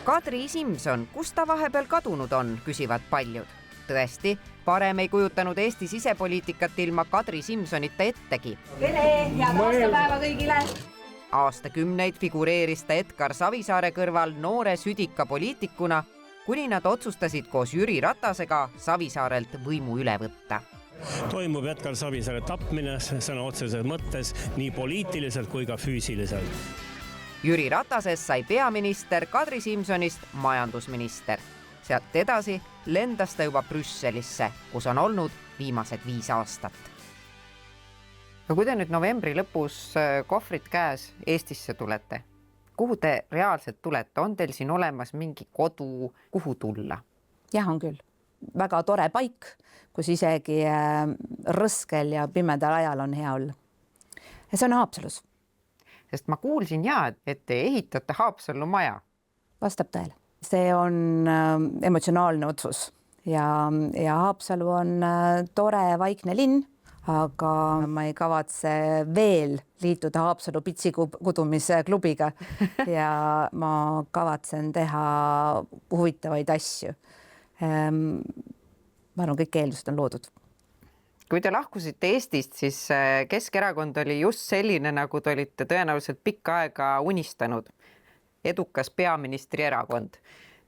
Kadri Simson, kus ta vahepeal kadunud on, küsivad paljud. Tõesti, varem ei kujutanud Eesti sisepoliitikat ilma Kadri Simsonita ettegi. Tere, head aastapäeva kõigile! Aastakümneid figureeris ta Edgar Savisaare kõrval noore südika poliitikuna, kuni nad otsustasid koos Jüri Ratasega Savisaarelt võimu üle võtta. Toimub Edgar Savisaare tapmine sõna otseses mõttes nii poliitiliselt kui ka füüsiliselt. Jüri Ratasest sai peaminister, Kadri Simsonist majandusminister. Sealt edasi lendas ta juba Brüsselisse, kus on olnud viimased 5 aastat. Ja kui te nüüd novembri lõpus kohvrid käes Eestisse tulete, kuhu te reaalselt tulete? On teil siin olemas mingi kodu, kuhu tulla? Jah, on küll. Väga tore paik, kus isegi rõskel ja pimedal ajal on hea olla. Ja see on Haapsalus. Sest ma kuulsin et te ehitate Haapsallu maja. Vastab tõele. See on emotsionaalne otsus ja Haapsalu on tore vaikne linn, aga ma ei kavatse veel liituda Haapsalu pitsikudumise klubiga ja ma kavatsen teha huvitavaid asju. Ma arvan, kõik eeldused on loodud. Kui te lahkusite Eestist, siis Keskerakond oli just selline, nagu te olite tõenäoliselt pikka aega unistanud. Edukas peaministri erakond.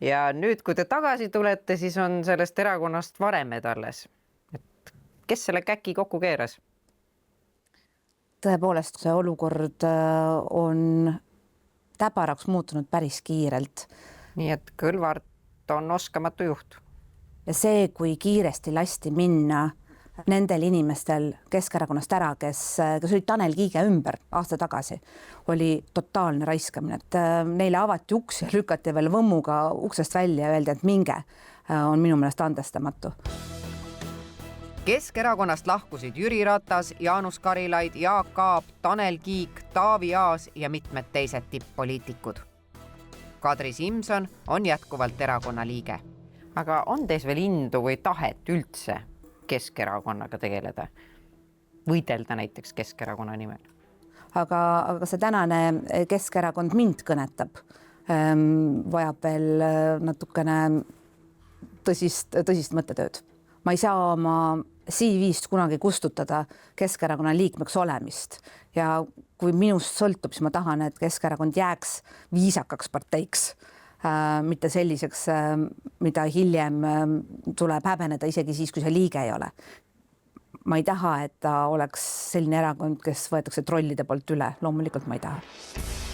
Ja nüüd, kui te tagasi tulete, siis on sellest erakonnast varemed alles. Kes selle käki kokku keeras? Tõepoolest, see olukord on täbaraks muutunud päris kiirelt. Nii et Kõlvart on oskamatu juht. Ja see, kui kiiresti lasti minna nendel inimestel Keskerakonnast ära, kes oli Tanel Kiige ümber aasta tagasi, oli totaalne raiskamine. Et neile avati uks ja lükati veel võmmuga uksest välja ja öeldi, et minge on minu meelest andestamatu. Keskerakonnast lahkusid Jüri Ratas, Jaanus Karilaid, Jaak Aab, Tanel Kiik, Taavi Aas ja mitmed teised tipp-poliitikud. Kadri Simson on jätkuvalt erakonna liige. Aga on teis veel indu või tahet üldse Keskerakonnaga tegeleda? Võidelda näiteks Keskerakonna nimel? Aga see tänane Keskerakond mind kõnetab. Vajab veel natukene tõsist mõttetööd. Ma ei saa oma CV-st kunagi kustutada Keskerakonna liikmeks olemist. Ja kui minust sõltub, siis ma tahan, et Keskerakond jääks viisakaks parteiks. Mitte selliseks, mida hiljem tuleb häbeneda isegi siis, kui see liige ei ole. Ma ei taha, et ta oleks selline erakond, kes võetakse trollide poolt üle. Loomulikult ma ei taha.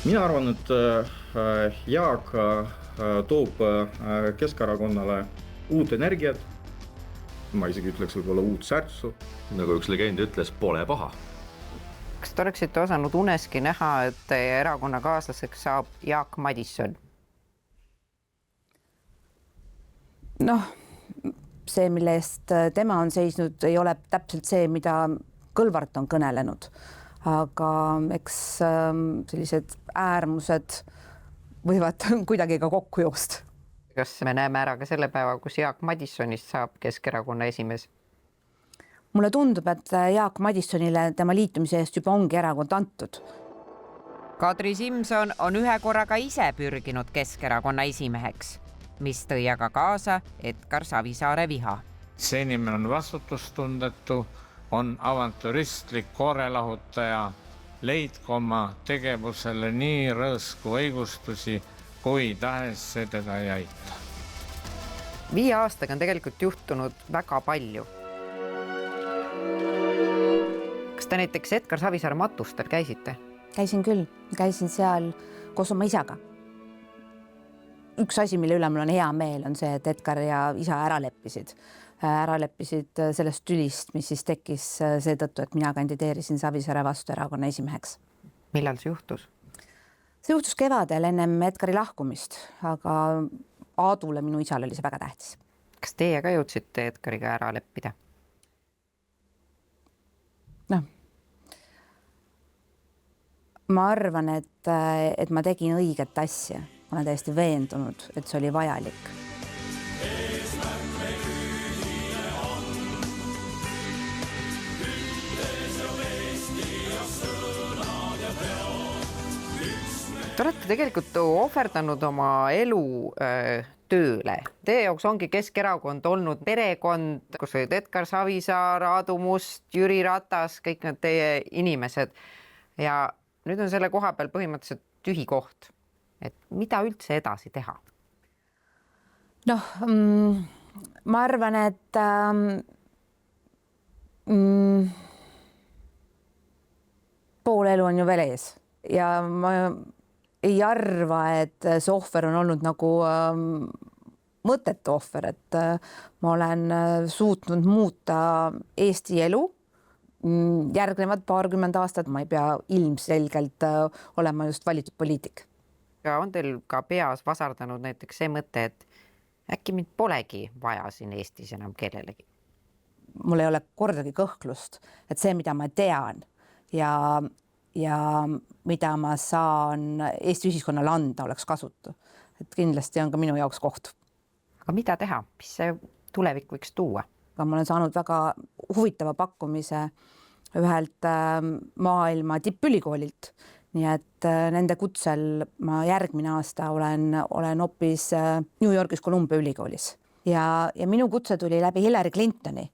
Mina arvan, et Jaak toob Keskerakonnale uut energiat. Ma isegi ütleks võib-olla uut särtsu. Nagu üks legend ütles, pole paha. Kas te oleksite osanud uneski näha, et teie erakonna kaaslaseks saab Jaak Madison? See, mille eest tema on seisnud, ei ole täpselt see, mida Kõlvart on kõnelenud. Aga eks sellised äärmused võivad kuidagi ka kokku joost. Kas me näeme ära ka selle päeva, kus Jaak Madisonist saab Keskerakonna esimees? Mulle tundub, et Jaak Madisonile tema liitumise eest juba ongi erakond antud. Kadri Simson on ühe korraga ise pürginud Keskerakonna esimeheks, mis tõi aga kaasa Edgar Savisaare viha. See inimene on vastutustundetu, on avantüristlik koorelahutaja, leidku oma tegevusele nii rõõsku õigustusi, kui tahes see teda ei aita. 5 aastaga on tegelikult juhtunud väga palju. Kas te näiteks Edgar Savisaare matustel käisite? Käisin küll. Käisin seal koos oma isaga. Üks asi, mille üle mul on hea meel, on see, et Edgar ja isa ära leppisid. Ära leppisid sellest tülist, mis siis tekkis seetõttu, et mina kandideerisin Savisaare vastu erakonna esimeheks. Millal see juhtus? See juhtus kevadel ennem Edgari lahkumist, aga Aadule, minu isal, oli see väga tähtis. Kas teie ka jõudsite Edgariga ära leppida? Ma arvan, et ma tegin õiget asja. Ma olen täiesti veendunud, et see oli vajalik. Te olete tegelikult ohverdanud oma elu tööle. Teie jaoks ongi Keskerakond olnud perekond, kus olid Edgar Savisaar, Aadu Must, Jüri Ratas, kõik need teie inimesed. Ja nüüd on selle koha peal põhimõtteliselt tühi koht. Et mida üldse edasi teha? Noh, ma arvan, et pool elu on ju veel ees ja ma ei arva, et see ohver on olnud nagu mõttetu ohver, et ma olen suutnud muuta Eesti elu järgnevad paarkümmend aastat, ma ei pea ilmselgelt olema just valitud poliitik. Ja on teil ka peas vasardanud näiteks see mõte, et äkki mind polegi vaja siin Eestis enam kellelegi? Mul ei ole kordagi kõhklust, et see, mida ma tean ja mida ma saan Eesti ühiskonnale anda, oleks kasutu. Et kindlasti on ka minu jaoks koht. Aga mida teha? Mis see tulevik võiks tuua? Ma olen saanud väga huvitava pakkumise ühelt maailma tippülikoolilt. Nii et nende kutsel ma järgmine aasta olen hoopis New Yorgis Columbia ülikoolis. Ja minu kutse tuli läbi Hillary Clintoni.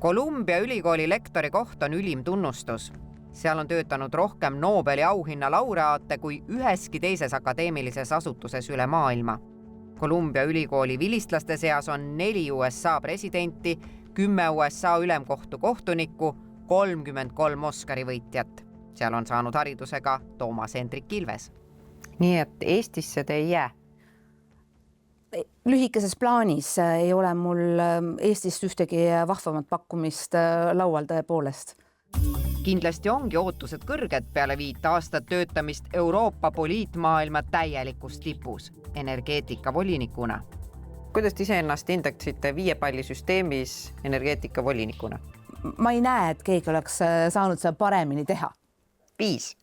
Columbia ülikooli lektori koht on ülim tunnustus. Seal on töötanud rohkem Nobeli auhinna laureaate kui üheski teises akadeemilises asutuses üle maailma. Columbia ülikooli vilistlaste seas on 4 USA presidenti, 10 USA ülemkohtu kohtunikku, 33 Oscari võitjat. Seal on saanud haridusega Toomas Hendrik Ilves. Nii et Eestisse te ei jää? Lühikeses plaanis ei ole mul Eestist ühtegi vahvamat pakkumist laual tõepoolest. Kindlasti ongi ootused kõrged peale 5 aastat töötamist Euroopa poliitmaailma täielikus tipus, energeetikavolinikuna. Kuidas te iseennast hindaksite 5 palli süsteemis energeetikavolinikuna? Ma ei näe, et keegi oleks saanud seda paremini teha. 5.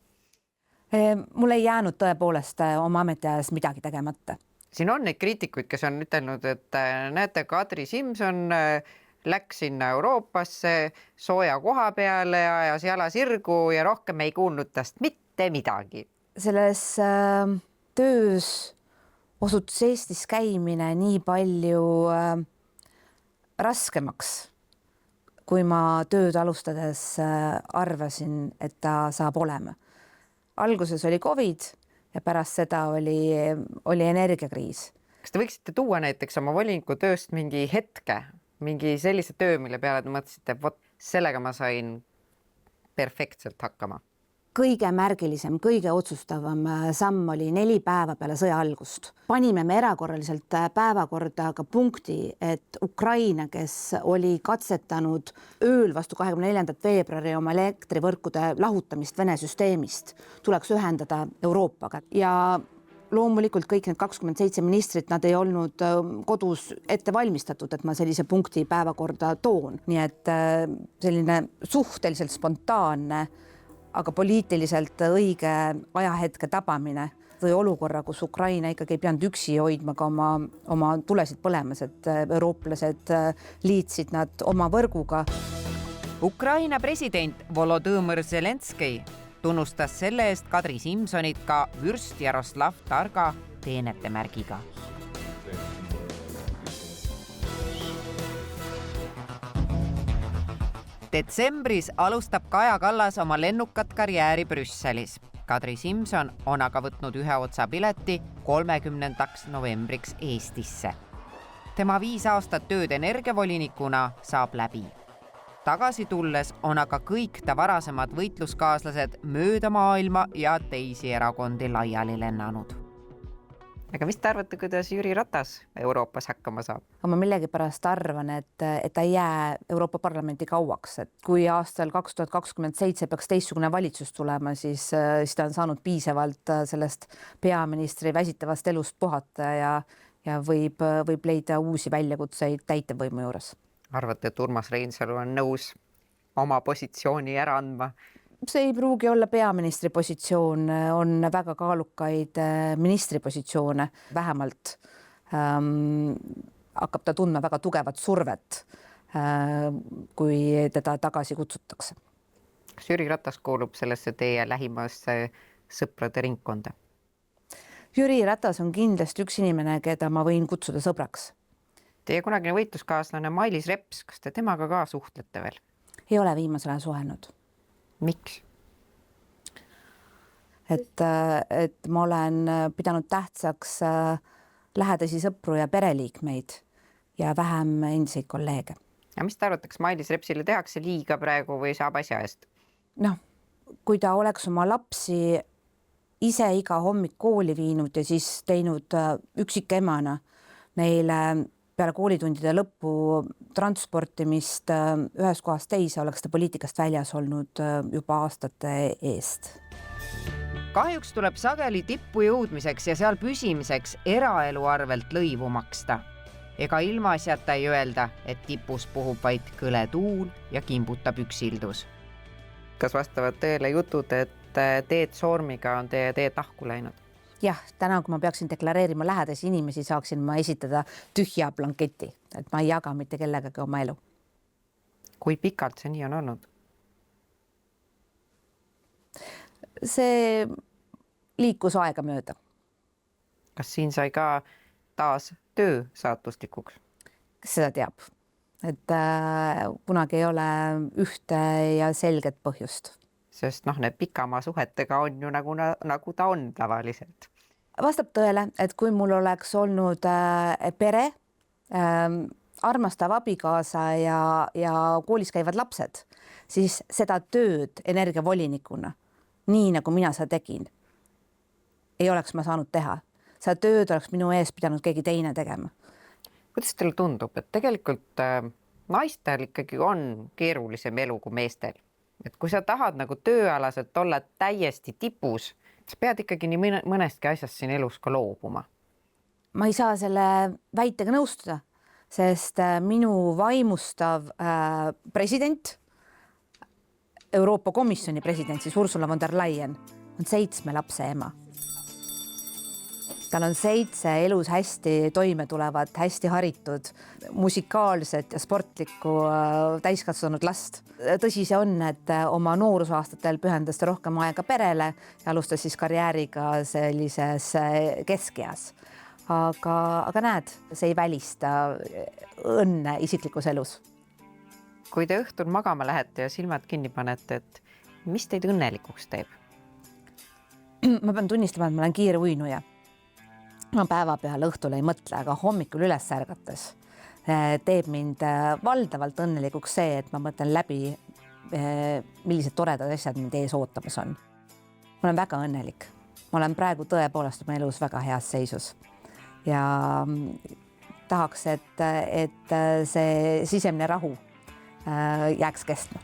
Mul ei jäänud tõepoolest oma ametiajas midagi tegemata. Siin on neid kriitikuid, kes on ütelnud, et näete, Kadri Simson läks sinna Euroopasse sooja koha peale ja ajas jala sirgu ja rohkem ei kuulnud tast mitte midagi. Selles töös osutus Eestis käimine nii palju raskemaks, kui ma tööd alustades arvasin, et ta saab olema. Alguses oli COVID ja pärast seda oli energiakriis. Kas te võiksite tuua näiteks oma voliniku tööst mingi hetke, mingi sellise töö, mille peale te mõtlesite, vot sellega ma sain perfektselt hakkama? Kõige märgilisem, kõige otsustavam samm oli 4 päeva peale sõja algust. Panime me erakorraliselt päevakorda ka punkti, et Ukraina, kes oli katsetanud ööl vastu 24. veebruari oma elektrivõrkude lahutamist Vene süsteemist, tuleks ühendada Euroopaga. Ja loomulikult kõik need 27 ministrit, nad ei olnud kodus ette valmistatud, et ma sellise punkti päevakorda toon. Nii et selline suhteliselt spontaanne, aga poliitiliselt õige ajahetke tabamine või olukorra, kus Ukraina ikkagi ei pidanud üksi hoidma ka oma tulesid põlemas, et eurooplased liitsid nad oma võrguga. Ukraina president Volodõmõr Zelenskõi tunnustas selle eest Kadri Simsonit ka vürst Jaroslav Targa teenete märgiga. Detsembris alustab Kaja Kallas oma lennukat karjääri Brüsselis. Kadri Simson on aga võtnud ühe otsa pileti 30. novembriks Eestisse. Tema 5 aastat tööd energiavolinikuna saab läbi. Tagasi tulles on aga kõik ta varasemad võitluskaaslased mööda maailma ja teisi erakondi laiali lennanud. Aga mis te arvate, kuidas Jüri Ratas Euroopas hakkama saab? Ma millegipärast arvan, et ta ei jää Euroopa Parlamenti kauaks. Et kui aastal 2027 peaks teistsugune valitsus tulema, siis ta on saanud piisavalt sellest peaministri väsitavast elust puhata ja võib leida uusi väljakutseid täitevvõimu juures. Arvate, et Urmas Reinsalu on nõus oma positsiooni ära andma? See ei pruugi olla peaministri positsioon, on väga kaalukaid ministri positsioone. Vähemalt hakkab ta tundma väga tugevat survet, kui teda tagasi kutsutakse. Kas Jüri Ratas kuulub sellesse teie lähimasse sõprade ringkonda? Jüri Ratas on kindlasti üks inimene, keda ma võin kutsuda sõbraks. Teie kunagine võitluskaaslane Mailis Reps, kas te temaga ka suhtlete veel? Ei ole viimasel ajal suhelnud. Miks? Et ma olen pidanud tähtsaks lähedasi sõpru ja pereliikmeid ja vähem endiseid kolleege. Ja mis te arvate, kas Mailis Repsile tehakse liiga praegu või saab asja eest? Noh, kui ta oleks oma lapsi ise iga hommik kooli viinud ja siis teinud üksikemana neile peale koolitundide lõppu transportimist ühest kohast teise, oleks ta poliitikast väljas olnud juba aastate eest. Kahjuks tuleb sageli tippu jõudmiseks ja seal püsimiseks eraelu arvelt lõivu maksta. Ega ilmaasjata ei öelda, et tipus puhub vaid kõle tuul ja kimbutab üksildus. Kas vastavad tõele jutud, et Teet Soormiga on teie teed nahku läinud? Jah, täna, kui ma peaksin deklareerima lähedasi inimesi, saaksin ma esitada tühja blanketi, et ma ei jaga mitte kellegagi oma elu. Kui pikalt see nii on olnud? See liikus aega mööda. Kas siin sai ka taas töö saatuslikuks? Kes seda teab? Et kunagi ei ole ühte ja selget põhjust. Sest need pikamaa suhetega on ju nagu ta on tavaliselt. Vastab tõele, et kui mul oleks olnud pere, armastav abikaasa ja koolis käivad lapsed, siis seda tööd energiavolinikuna, nii nagu mina seda tegin, ei oleks ma saanud teha. Seda tööd oleks minu ees pidanud keegi teine tegema. Kuidas teile tundub, et tegelikult naistel ikkagi on keerulisem elu kui meestel? Et kui sa tahad nagu tööalaselt olla täiesti tipus, siis pead ikkagi nii mõnestki asjast siin elus ka loobuma. Ma ei saa selle väitega nõustuda, sest minu vaimustav president, Euroopa Komisjoni president, siis Ursula von der Leyen, on 7 lapse ema. Tal on 7 elus hästi toime tulevad, hästi haritud, musikaalset ja sportlikku täiskasvanud last. Tõsi see on, et oma noorusaastatel pühendas ta rohkem aega perele ja alustas siis karjääriga sellises keskeas. Aga näed, see ei välista õnne isiklikus elus. Kui te õhtul magama lähete ja silmad kinni panete, et mis teid õnnelikuks teeb? Ma pean tunnistama, et ma olen kiire uinuja. Ma päeva peal õhtul ei mõtle, aga hommikul üles ärgates teeb mind valdavalt õnnelikuks see, et ma mõtlen läbi, millised toredad asjad mind ees ootamas on. Ma olen väga õnnelik. Ma olen praegu tõepoolest oma elus väga heas seisus ja tahaks, et see sisemine rahu jääks kestma.